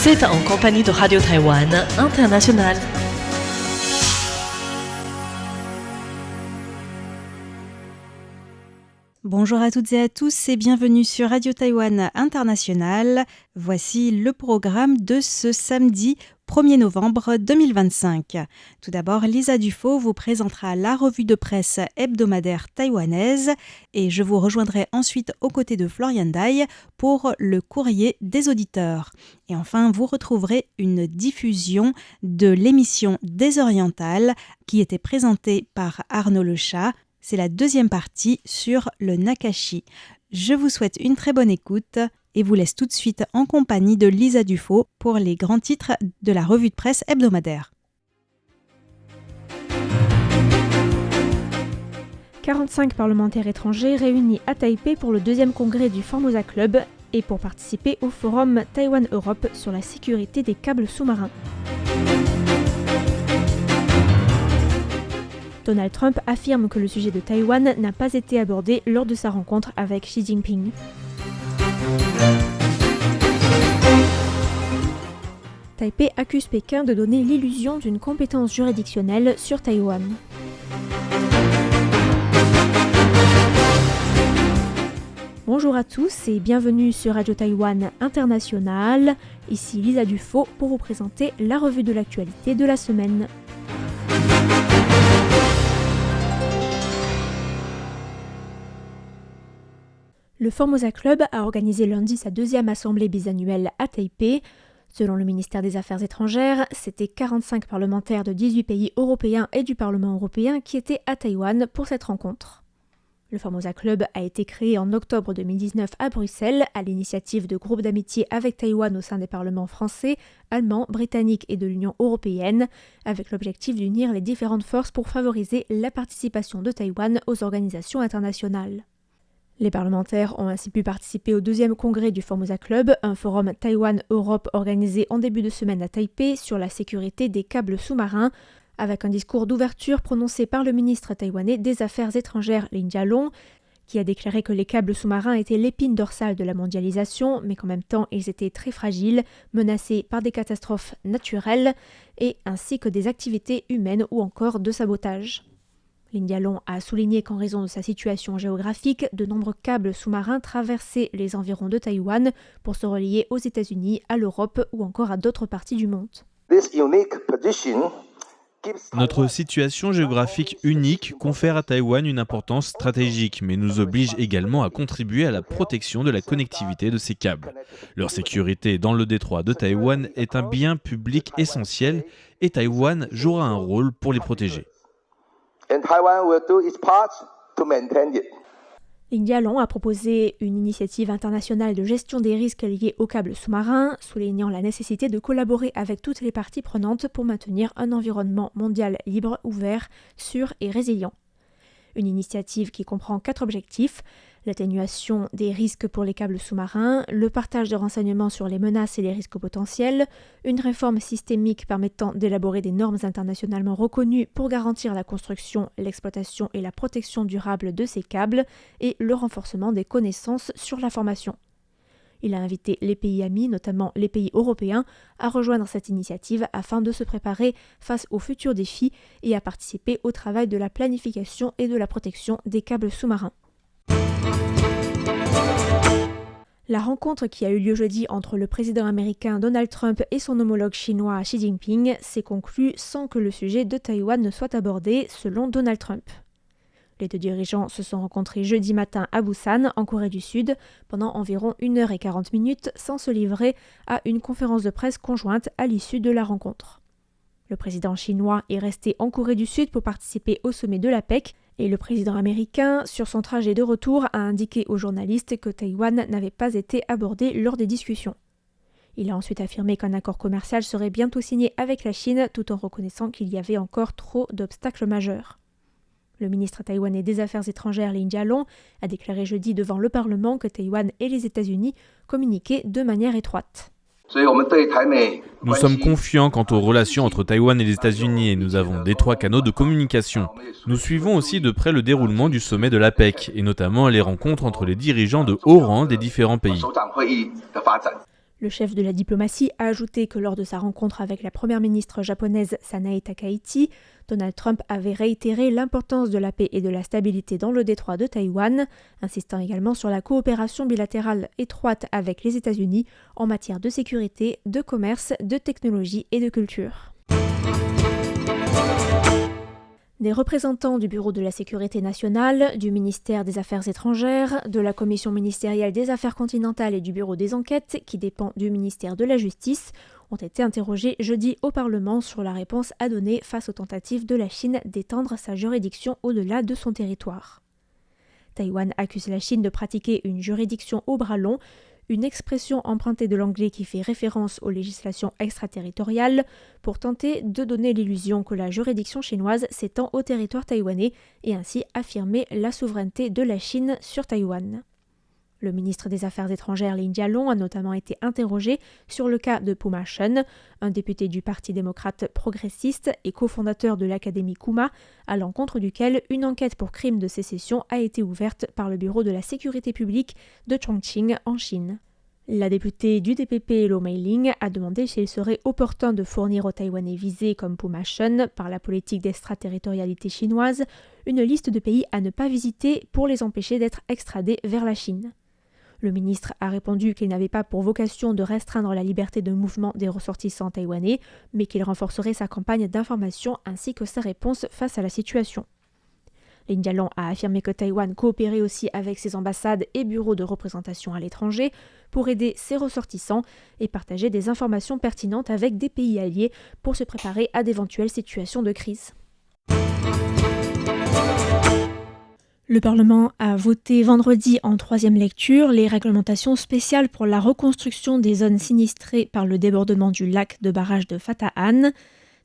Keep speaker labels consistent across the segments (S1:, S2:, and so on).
S1: Vous êtes en compagnie de Radio Taïwan International.
S2: Bonjour à toutes et à tous et bienvenue sur Radio Taïwan International. Voici le programme de ce samedi 1er novembre 2025. Tout d'abord, Lisa Dufaux vous présentera la revue de presse hebdomadaire taïwanaise et je vous rejoindrai ensuite aux côtés de Florian Dai pour le courrier des auditeurs. Et enfin, vous retrouverez une diffusion de l'émission Des Orientales qui était présentée par Arnaud Lechat. C'est la deuxième partie sur le Nakashi. Je vous souhaite une très bonne écoute et vous laisse tout de suite en compagnie de Lisa Dufaux pour les grands titres de la revue de presse hebdomadaire.
S3: 45 parlementaires étrangers réunis à Taipei pour le deuxième congrès du Formosa Club et pour participer au forum Taïwan-Europe sur la sécurité des câbles sous-marins. Donald Trump affirme que le sujet de Taïwan n'a pas été abordé lors de sa rencontre avec Xi Jinping. Taipei accuse Pékin de donner l'illusion d'une compétence juridictionnelle sur Taïwan. Bonjour à tous et bienvenue sur Radio Taïwan International. Ici Lisa Dufaux pour vous présenter la revue de l'actualité de la semaine. Le Formosa Club a organisé lundi sa deuxième assemblée bisannuelle à Taipei. Selon le ministère des Affaires étrangères, c'était 45 parlementaires de 18 pays européens et du Parlement européen qui étaient à Taïwan pour cette rencontre. Le Formosa Club a été créé en octobre 2019 à Bruxelles à l'initiative de groupes d'amitié avec Taïwan au sein des parlements français, allemands, britanniques et de l'Union européenne, avec l'objectif d'unir les différentes forces pour favoriser la participation de Taïwan aux organisations internationales. Les parlementaires ont ainsi pu participer au deuxième congrès du Formosa Club, un forum Taïwan-Europe organisé en début de semaine à Taipei sur la sécurité des câbles sous-marins, avec un discours d'ouverture prononcé par le ministre taïwanais des Affaires étrangères Lin Jialong, qui a déclaré que les câbles sous-marins étaient l'épine dorsale de la mondialisation, mais qu'en même temps ils étaient très fragiles, menacés par des catastrophes naturelles, et ainsi que des activités humaines ou encore de sabotage. Lin Jialong a souligné qu'en raison de sa situation géographique, de nombreux câbles sous-marins traversaient les environs de Taïwan pour se relier aux États-Unis, à l'Europe ou encore à d'autres parties du monde.
S4: Notre situation géographique unique confère à Taïwan une importance stratégique, mais nous oblige également à contribuer à la protection de la connectivité de ces câbles. Leur sécurité dans le détroit de Taïwan est un bien public essentiel et Taïwan jouera un rôle pour les protéger.
S3: Lin Jialong a proposé une initiative internationale de gestion des risques liés aux câbles sous-marins, soulignant la nécessité de collaborer avec toutes les parties prenantes pour maintenir un environnement mondial libre, ouvert, sûr et résilient. Une initiative qui comprend 4 objectifs: l'atténuation des risques pour les câbles sous-marins, le partage de renseignements sur les menaces et les risques potentiels, une réforme systémique permettant d'élaborer des normes internationalement reconnues pour garantir la construction, l'exploitation et la protection durable de ces câbles, et le renforcement des connaissances sur la formation. Il a invité les pays amis, notamment les pays européens, à rejoindre cette initiative afin de se préparer face aux futurs défis et à participer au travail de la planification et de la protection des câbles sous-marins. La rencontre qui a eu lieu jeudi entre le président américain Donald Trump et son homologue chinois Xi Jinping s'est conclue sans que le sujet de Taïwan ne soit abordé, selon Donald Trump. Les deux dirigeants se sont rencontrés jeudi matin à Busan, en Corée du Sud, pendant environ 1h40 sans se livrer à une conférence de presse conjointe à l'issue de la rencontre. Le président chinois est resté en Corée du Sud pour participer au sommet de l'APEC, et le président américain, sur son trajet de retour, a indiqué aux journalistes que Taïwan n'avait pas été abordé lors des discussions. Il a ensuite affirmé qu'un accord commercial serait bientôt signé avec la Chine, tout en reconnaissant qu'il y avait encore trop d'obstacles majeurs. Le ministre taïwanais des Affaires étrangères Lin Jialong a déclaré jeudi devant le Parlement que Taïwan et les États-Unis communiquaient de manière étroite.
S4: Nous sommes confiants quant aux relations entre Taïwan et les États-Unis et nous avons d'étroits canaux de communication. Nous suivons aussi de près le déroulement du sommet de l'APEC et notamment les rencontres entre les dirigeants de haut rang des différents pays.
S3: Le chef de la diplomatie a ajouté que lors de sa rencontre avec la première ministre japonaise Sanae Takaichi, Donald Trump avait réitéré l'importance de la paix et de la stabilité dans le détroit de Taïwan, insistant également sur la coopération bilatérale étroite avec les États-Unis en matière de sécurité, de commerce, de technologie et de culture. Des représentants du Bureau de la Sécurité nationale, du ministère des Affaires étrangères, de la Commission ministérielle des Affaires continentales et du Bureau des enquêtes, qui dépend du ministère de la Justice, ont été interrogés jeudi au Parlement sur la réponse à donner face aux tentatives de la Chine d'étendre sa juridiction au-delà de son territoire. Taïwan accuse la Chine de pratiquer une juridiction au bras long, une expression empruntée de l'anglais qui fait référence aux législations extraterritoriales, pour tenter de donner l'illusion que la juridiction chinoise s'étend au territoire taïwanais et ainsi affirmer la souveraineté de la Chine sur Taïwan. Le ministre des Affaires étrangères Lin Jialong a notamment été interrogé sur le cas de Puma Shen, un député du Parti démocrate progressiste et cofondateur de l'Académie Kuma, à l'encontre duquel une enquête pour crime de sécession a été ouverte par le Bureau de la sécurité publique de Chongqing en Chine. La députée du DPP Lo Meiling a demandé s'il serait opportun de fournir aux Taïwanais visés comme Puma Shen par la politique d'extraterritorialité chinoise une liste de pays à ne pas visiter pour les empêcher d'être extradés vers la Chine. Le ministre a répondu qu'il n'avait pas pour vocation de restreindre la liberté de mouvement des ressortissants taïwanais, mais qu'il renforcerait sa campagne d'information ainsi que sa réponse face à la situation. Lin Jialong a affirmé que Taïwan coopérait aussi avec ses ambassades et bureaux de représentation à l'étranger pour aider ses ressortissants et partager des informations pertinentes avec des pays alliés pour se préparer à d'éventuelles situations de crise. Le Parlement a voté vendredi en troisième lecture les réglementations spéciales pour la reconstruction des zones sinistrées par le débordement du lac de barrage de Fata'an,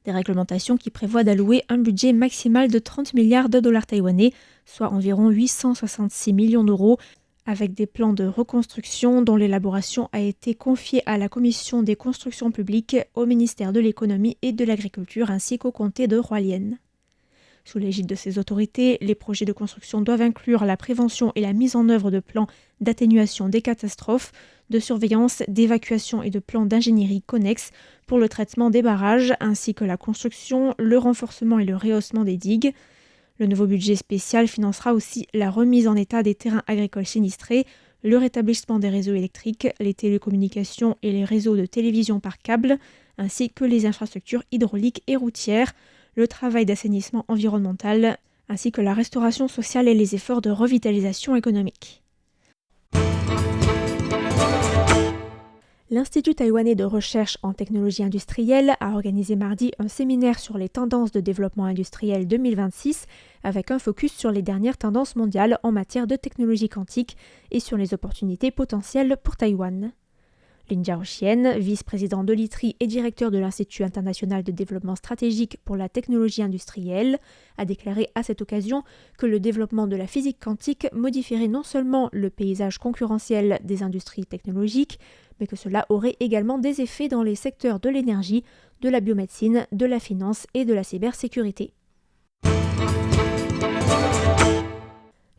S3: des réglementations qui prévoient d'allouer un budget maximal de 30 milliards de dollars taïwanais, soit environ 866 millions d'euros, avec des plans de reconstruction dont l'élaboration a été confiée à la Commission des constructions publiques, au ministère de l'économie et de l'agriculture ainsi qu'au comté de Hualien. Sous l'égide de ces autorités, les projets de construction doivent inclure la prévention et la mise en œuvre de plans d'atténuation des catastrophes, de surveillance, d'évacuation et de plans d'ingénierie connexes pour le traitement des barrages, ainsi que la construction, le renforcement et le rehaussement des digues. Le nouveau budget spécial financera aussi la remise en état des terrains agricoles sinistrés, le rétablissement des réseaux électriques, les télécommunications et les réseaux de télévision par câble, ainsi que les infrastructures hydrauliques et routières, le travail d'assainissement environnemental, ainsi que la restauration sociale et les efforts de revitalisation économique. L'Institut taïwanais de recherche en technologie industrielle a organisé mardi un séminaire sur les tendances de développement industriel 2026 avec un focus sur les dernières tendances mondiales en matière de technologie quantique et sur les opportunités potentielles pour Taïwan. Lin Jiaoxian, vice-président de l'ITRI et directeur de l'Institut international de développement stratégique pour la technologie industrielle, a déclaré à cette occasion que le développement de la physique quantique modifierait non seulement le paysage concurrentiel des industries technologiques, mais que cela aurait également des effets dans les secteurs de l'énergie, de la biomédecine, de la finance et de la cybersécurité.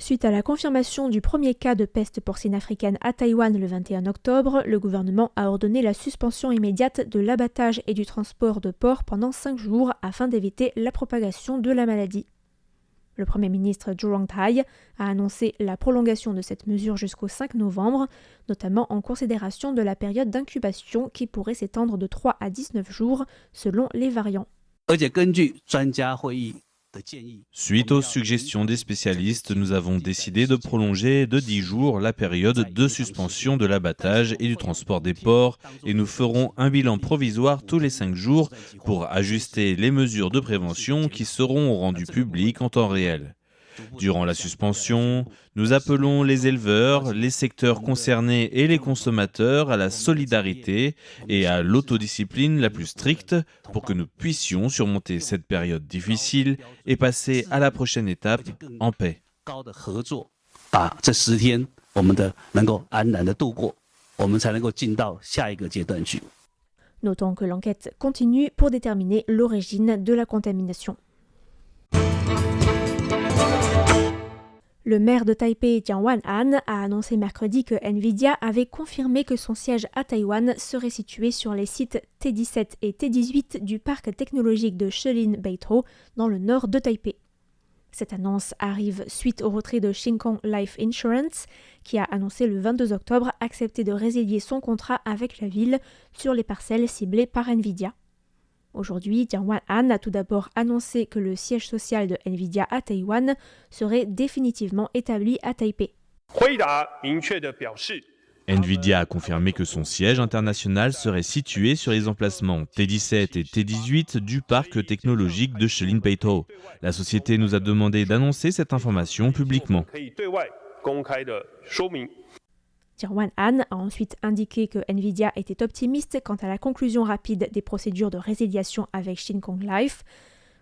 S3: Suite à la confirmation du premier cas de peste porcine africaine à Taïwan le 21 octobre, le gouvernement a ordonné la suspension immédiate de l'abattage et du transport de porcs pendant 5 jours afin d'éviter la propagation de la maladie. Le Premier ministre Zhou Rongtai a annoncé la prolongation de cette mesure jusqu'au 5 novembre, notamment en considération de la période d'incubation qui pourrait s'étendre de 3 à 19 jours selon les variants.
S4: Suite aux suggestions des spécialistes, nous avons décidé de prolonger de 10 jours la période de suspension de l'abattage et du transport des porcs et nous ferons un bilan provisoire tous les 5 jours pour ajuster les mesures de prévention qui seront rendues publiques en temps réel. Durant la suspension, nous appelons les éleveurs, les secteurs concernés et les consommateurs à la solidarité et à l'autodiscipline la plus stricte pour que nous puissions surmonter cette période difficile et passer à la prochaine étape en paix.
S3: Notons que l'enquête continue pour déterminer l'origine de la contamination. Le maire de Taipei, Jiang Wan'an, a annoncé mercredi que Nvidia avait confirmé que son siège à Taïwan serait situé sur les sites T17 et T18 du parc technologique de Shilin-Beitou, dans le nord de Taipei. Cette annonce arrive suite au retrait de Shin Kong Life Insurance, qui a annoncé le 22 octobre accepter de résilier son contrat avec la ville sur les parcelles ciblées par Nvidia. Aujourd'hui, Jiang Wan'an a tout d'abord annoncé que le siège social de Nvidia à Taïwan serait définitivement établi à Taipei.
S4: Nvidia a confirmé que son siège international serait situé sur les emplacements T17 et T18 du parc technologique de Shilin-Beitou. La société nous a demandé d'annoncer cette information publiquement.
S3: Jiang Wan'an a ensuite indiqué que Nvidia était optimiste quant à la conclusion rapide des procédures de résiliation avec Shin Kong Life.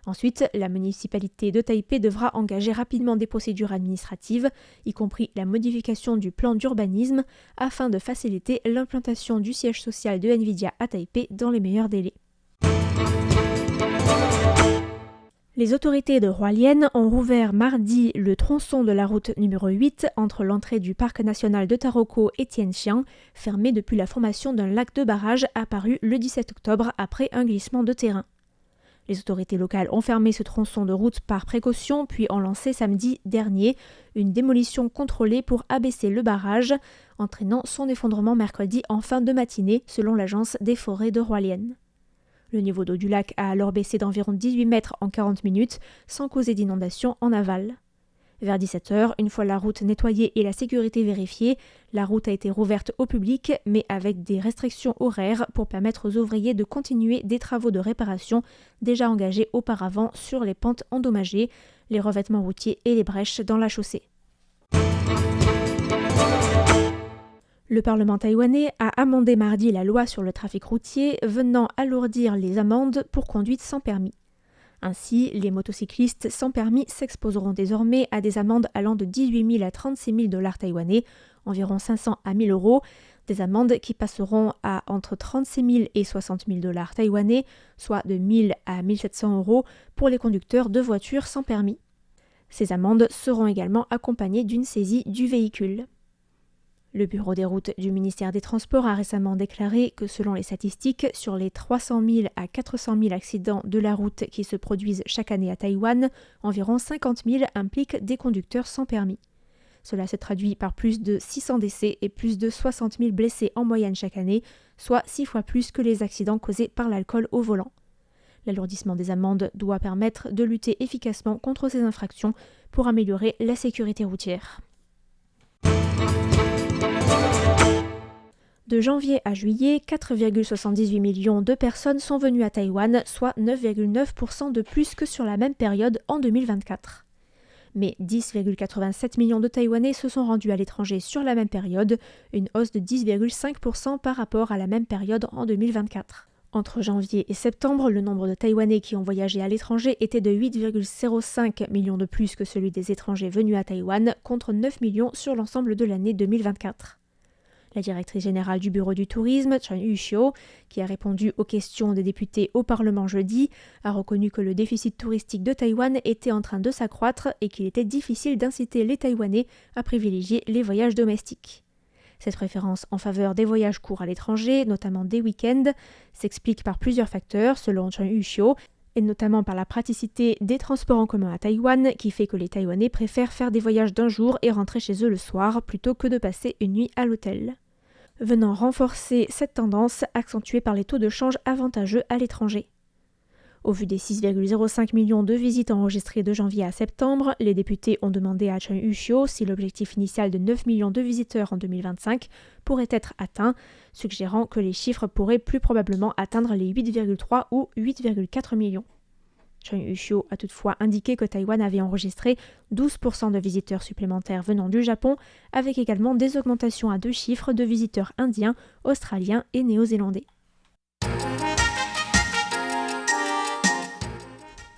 S3: Ensuite, la municipalité de Taipei devra engager rapidement des procédures administratives, y compris la modification du plan d'urbanisme, afin de faciliter l'implantation du siège social de Nvidia à Taipei dans les meilleurs délais. Les autorités de Hualien ont rouvert mardi le tronçon de la route numéro 8 entre l'entrée du parc national de Taroko et Tianxiang, fermé depuis la formation d'un lac de barrage apparu le 17 octobre après un glissement de terrain. Les autorités locales ont fermé ce tronçon de route par précaution, puis ont lancé samedi dernier une démolition contrôlée pour abaisser le barrage, entraînant son effondrement mercredi en fin de matinée, selon l'agence des forêts de Hualien. Le niveau d'eau du lac a alors baissé d'environ 18 mètres en 40 minutes, sans causer d'inondation en aval. Vers 17h, une fois la route nettoyée et la sécurité vérifiée, la route a été rouverte au public, mais avec des restrictions horaires pour permettre aux ouvriers de continuer des travaux de réparation déjà engagés auparavant sur les pentes endommagées, les revêtements routiers et les brèches dans la chaussée. Le Parlement taïwanais a amendé mardi la loi sur le trafic routier, venant alourdir les amendes pour conduite sans permis. Ainsi, les motocyclistes sans permis s'exposeront désormais à des amendes allant de 18 000 à 36 000 $ taïwanais, environ 500 à 1 000 €, des amendes qui passeront à entre 36 000 et 60 000 $ taïwanais, soit de 1 000 à 1 700 € pour les conducteurs de voitures sans permis. Ces amendes seront également accompagnées d'une saisie du véhicule. Le bureau des routes du ministère des Transports a récemment déclaré que selon les statistiques, sur les 300 000 à 400 000 accidents de la route qui se produisent chaque année à Taïwan, environ 50 000 impliquent des conducteurs sans permis. Cela se traduit par plus de 600 décès et plus de 60 000 blessés en moyenne chaque année, soit 6 fois plus que les accidents causés par l'alcool au volant. L'alourdissement des amendes doit permettre de lutter efficacement contre ces infractions pour améliorer la sécurité routière. De janvier à juillet, 4,78 millions de personnes sont venues à Taïwan, soit 9,9% de plus que sur la même période en 2024. Mais 10,87 millions de Taïwanais se sont rendus à l'étranger sur la même période, une hausse de 10,5% par rapport à la même période en 2024. Entre janvier et septembre, le nombre de Taïwanais qui ont voyagé à l'étranger était de 8,05 millions de plus que celui des étrangers venus à Taïwan, contre 9 millions sur l'ensemble de l'année 2024. La directrice générale du Bureau du tourisme, Chen Yuxiu, qui a répondu aux questions des députés au Parlement jeudi, a reconnu que le déficit touristique de Taïwan était en train de s'accroître et qu'il était difficile d'inciter les Taïwanais à privilégier les voyages domestiques. Cette préférence en faveur des voyages courts à l'étranger, notamment des week-ends, s'explique par plusieurs facteurs, selon Chen Yuxiu, et notamment par la praticité des transports en commun à Taïwan, qui fait que les Taïwanais préfèrent faire des voyages d'un jour et rentrer chez eux le soir, plutôt que de passer une nuit à l'hôtel. Venant renforcer cette tendance accentuée par les taux de change avantageux à l'étranger. Au vu des 6,05 millions de visites enregistrées de janvier à septembre, les députés ont demandé à Chen Yuxiu si l'objectif initial de 9 millions de visiteurs en 2025 pourrait être atteint, suggérant que les chiffres pourraient plus probablement atteindre les 8,3 ou 8,4 millions. Chen Yuxiu a toutefois indiqué que Taïwan avait enregistré 12% de visiteurs supplémentaires venant du Japon, avec également des augmentations à deux chiffres de visiteurs indiens, australiens et néo-zélandais.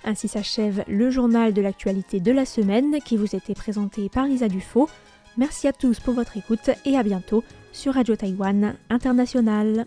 S3: Ainsi s'achève le journal de l'actualité de la semaine qui vous était présenté par Lisa Dufaux. Merci à tous pour votre écoute et à bientôt sur Radio Taïwan International.